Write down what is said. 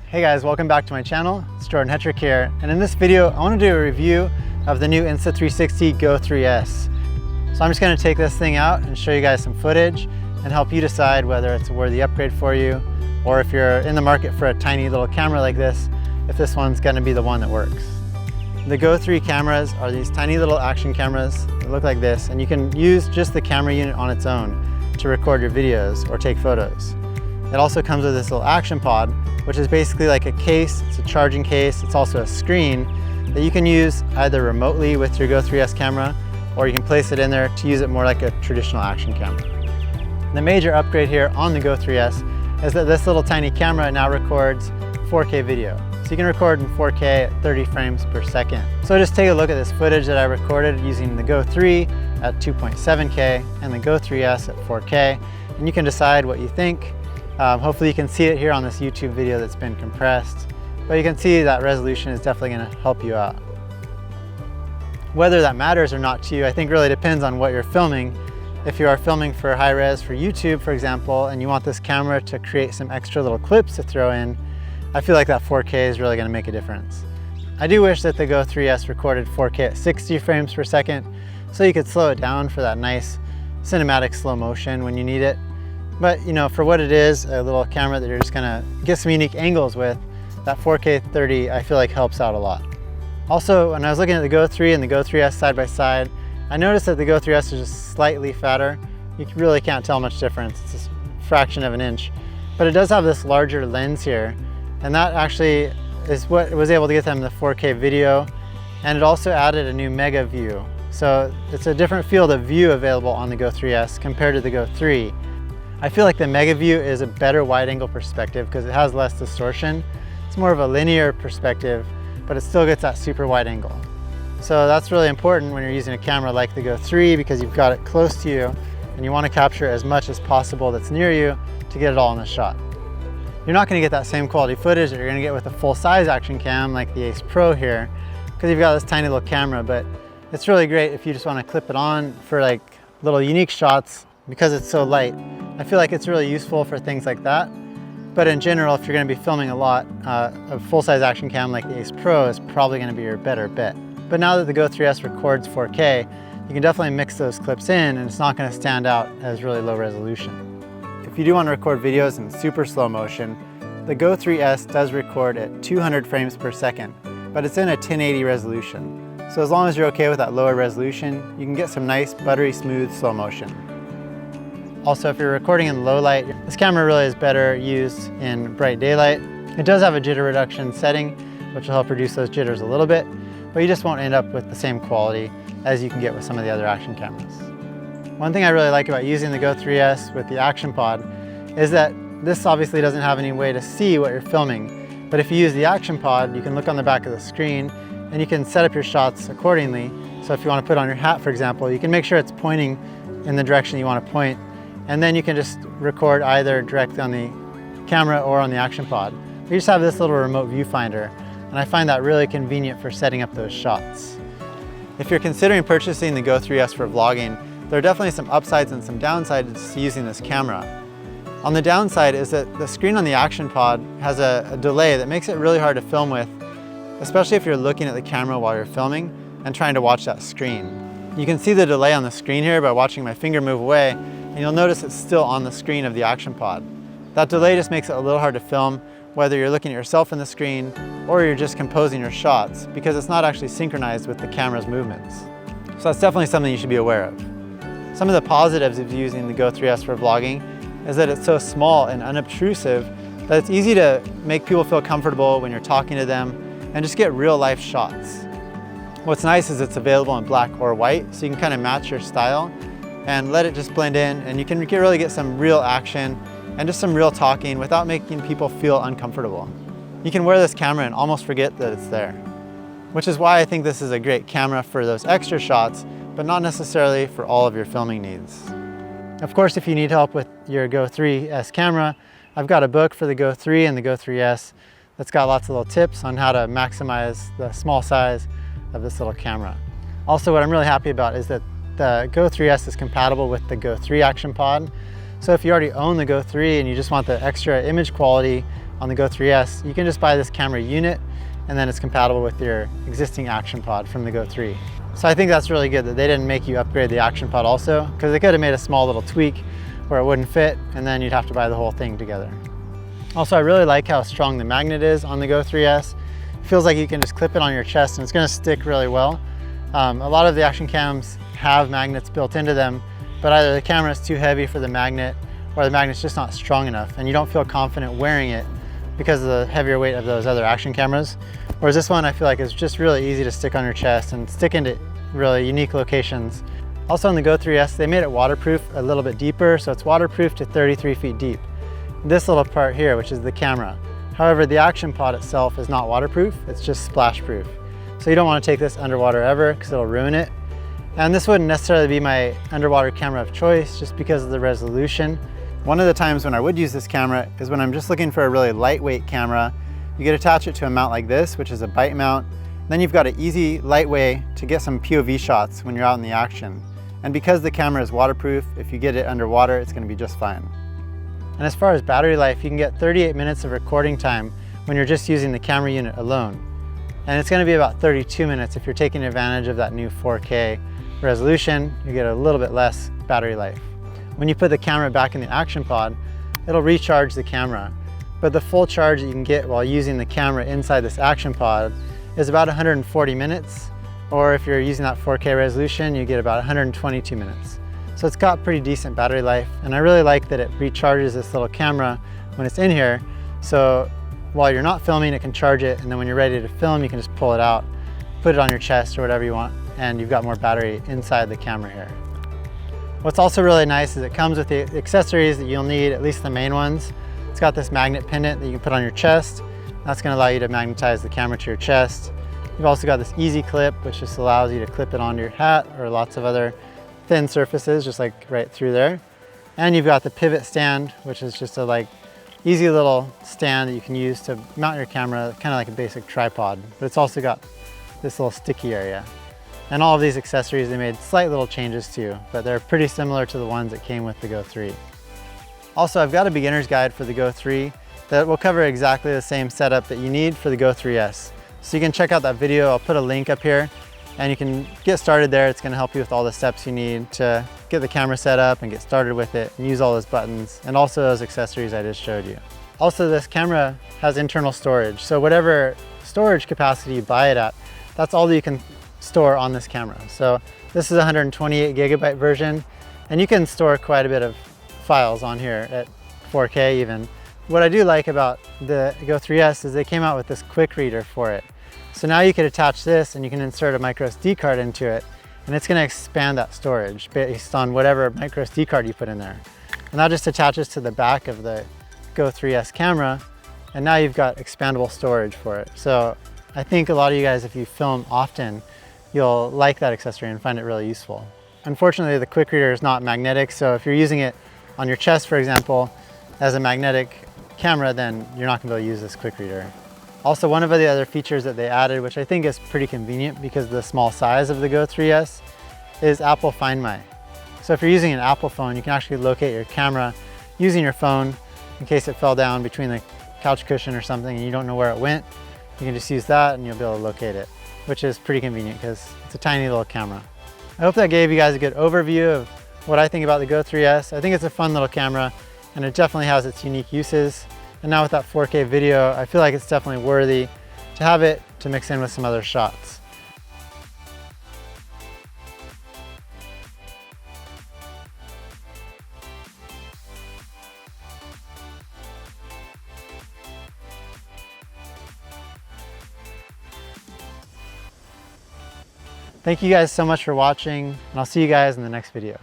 Hey guys, welcome back to my channel. It's Jordan Hetrick here, and in this video I want to do a review of the new Insta360 GO 3S. So I'm just going to take this thing out and show you guys some footage and help you decide whether it's a worthy upgrade for you, or if you're in the market for a tiny little camera like this, if this one's going to be the one that works. The GO 3 cameras are these tiny little action cameras that look like this, and you can use just the camera unit on its own to record your videos or take photos. It also comes with this little action pod, which is basically like a case. It's a charging case. It's also a screen that you can use either remotely with your GO 3S camera, or you can place it in there to use it more like a traditional action camera. The major upgrade here on the GO 3S is that this little tiny camera now records 4K video. So you can record in 4K at 30 frames per second. So just take a look at this footage that I recorded using the GO 3 at 2.7K and the GO 3S at 4K, and you can decide what you think. Hopefully you can see it here on this YouTube video that's been compressed, but you can see that resolution is definitely going to help you out. Whether that matters or not to you, I think really depends on what you're filming. If you are filming for high res for YouTube, for example, and you want this camera to create some extra little clips to throw in, I feel like that 4K is really going to make a difference. I do wish that the GO 3S recorded 4K at 60 frames per second, so you could slow it down for that nice cinematic slow motion when you need it. But you know, for what it is, a little camera that you're just gonna get some unique angles with, that 4K 30 I feel like helps out a lot. Also, when I was looking at the GO 3 and the GO 3S side by side, I noticed that the GO 3S is just slightly fatter. You really can't tell much difference. It's a fraction of an inch. But it does have this larger lens here, and that actually is what was able to get them the 4K video, and it also added a new mega view. So it's a different field of view available on the GO 3S compared to the GO 3. I feel like the mega view is a better wide angle perspective because it has less distortion. It's more of a linear perspective, but it still gets that super wide angle. So that's really important when you're using a camera like the GO 3, because you've got it close to you and you want to capture as much as possible that's near you to get it all in the shot. You're not going to get that same quality footage that you're going to get with a full-size action cam like the Ace Pro here, because you've got this tiny little camera, but it's really great if you just want to clip it on for like little unique shots because it's so light. I feel like it's really useful for things like that. But in general, if you're going to be filming a lot, a full-size action cam like the Ace Pro is probably going to be your better bet. But now that the GO 3S records 4K, you can definitely mix those clips in and it's not going to stand out as really low resolution. If you do want to record videos in super slow motion, the GO 3S does record at 200 frames per second, but it's in a 1080 resolution. So as long as you're okay with that lower resolution, you can get some nice buttery smooth slow motion. Also, if you're recording in low light, this camera really is better used in bright daylight. It does have a jitter reduction setting, which will help reduce those jitters a little bit, but you just won't end up with the same quality as you can get with some of the other action cameras. One thing I really like about using the GO 3S with the action pod is that this obviously doesn't have any way to see what you're filming, but if you use the action pod, you can look on the back of the screen and you can set up your shots accordingly. So if you want to put on your hat, for example, you can make sure it's pointing in the direction you want to point, and then you can just record either directly on the camera or on the action pod. You just have this little remote viewfinder, and I find that really convenient for setting up those shots. If you're considering purchasing the GO 3S for vlogging, there are definitely some upsides and some downsides to using this camera. On the downside is that the screen on the action pod has a delay that makes it really hard to film with, especially if you're looking at the camera while you're filming and trying to watch that screen. You can see the delay on the screen here by watching my finger move away, and you'll notice it's still on the screen of the action pod. That delay just makes it a little hard to film, whether you're looking at yourself in the screen or you're just composing your shots, because it's not actually synchronized with the camera's movements. So that's definitely something you should be aware of. Some of the positives of using the GO 3S for vlogging is that it's so small and unobtrusive that it's easy to make people feel comfortable when you're talking to them and just get real life shots. What's nice is it's available in black or white, so you can kind of match your style and let it just blend in, and you can really get some real action and just some real talking without making people feel uncomfortable. You can wear this camera and almost forget that it's there, which is why I think this is a great camera for those extra shots, but not necessarily for all of your filming needs. Of course, if you need help with your GO 3S camera, I've got a book for the GO 3 and the GO 3S that's got lots of little tips on how to maximize the small size of this little camera. Also, what I'm really happy about is that the GO 3S is compatible with the GO 3 action pod. So if you already own the GO 3 and you just want the extra image quality on the Go 3S, you can just buy this camera unit, and then it's compatible with your existing action pod from the Go 3. So I think that's really good that they didn't make you upgrade the action pod also, because they could have made a small little tweak where it wouldn't fit, and then you'd have to buy the whole thing together. Also, I really like how strong the magnet is on the Go 3S. It feels like you can just clip it on your chest and it's gonna stick really well. A lot of the action cams have magnets built into them, but either the camera is too heavy for the magnet or the magnet's just not strong enough and you don't feel confident wearing it because of the heavier weight of those other action cameras. Whereas this one I feel like is just really easy to stick on your chest and stick into really unique locations. Also on the Go 3S, they made it waterproof a little bit deeper, so it's waterproof to 33 feet deep. This little part here, which is the camera. However, the action pod itself is not waterproof, it's just splash proof. So you don't want to take this underwater ever because it'll ruin it. And this wouldn't necessarily be my underwater camera of choice just because of the resolution. One of the times when I would use this camera is when I'm just looking for a really lightweight camera. You could attach it to a mount like this, which is a bite mount. Then you've got an easy, light way to get some POV shots when you're out in the action. And because the camera is waterproof, if you get it underwater, it's gonna be just fine. And as far as battery life, you can get 38 minutes of recording time when you're just using the camera unit alone. And it's gonna be about 32 minutes if you're taking advantage of that new 4K resolution. You get a little bit less battery life. When you put the camera back in the action pod, it'll recharge the camera. But the full charge that you can get while using the camera inside this action pod is about 140 minutes. Or if you're using that 4K resolution, you get about 122 minutes. So it's got pretty decent battery life, and I really like that it recharges this little camera when it's in here. So while you're not filming, it can charge it, and then when you're ready to film, you can just pull it out, put it on your chest or whatever you want, and you've got more battery inside the camera here. What's also really nice is it comes with the accessories that you'll need, at least the main ones. It's got this magnet pendant that you can put on your chest. That's gonna allow you to magnetize the camera to your chest. You've also got this easy clip, which just allows you to clip it onto your hat or lots of other thin surfaces, just like right through there. And you've got the pivot stand, which is just a easy little stand that you can use to mount your camera, kind of like a basic tripod. But it's also got this little sticky area. And all of these accessories, they made slight little changes to, but they're pretty similar to the ones that came with the Go 3. Also, I've got a beginner's guide for the Go 3 that will cover exactly the same setup that you need for the Go 3S. So you can check out that video. I'll put a link up here and you can get started there. It's gonna help you with all the steps you need to get the camera set up and get started with it and use all those buttons and also those accessories I just showed you. Also, this camera has internal storage. So whatever storage capacity you buy it at, that's all that you can store on this camera. So this is a 128 gigabyte version, and you can store quite a bit of files on here at 4K even. What I do like about the Go 3S is they came out with this quick reader for it. So now you could attach this and you can insert a micro SD card into it, and it's gonna expand that storage based on whatever micro SD card you put in there. And that just attaches to the back of the Go 3S camera, and now you've got expandable storage for it. So I think a lot of you guys, if you film often, you'll like that accessory and find it really useful. Unfortunately, the quick reader is not magnetic, so if you're using it on your chest, for example, as a magnetic camera, then you're not gonna be able to use this quick reader. Also, one of the other features that they added, which I think is pretty convenient because of the small size of the Go 3S, is Apple Find My. So if you're using an Apple phone, you can actually locate your camera using your phone in case it fell down between the couch cushion or something and you don't know where it went. You can just use that and you'll be able to locate it, which is pretty convenient because it's a tiny little camera. I hope that gave you guys a good overview of what I think about the Go 3S. I think it's a fun little camera and it definitely has its unique uses. And now with that 4K video, I feel like it's definitely worthy to have it to mix in with some other shots. Thank you guys so much for watching, and I'll see you guys in the next video.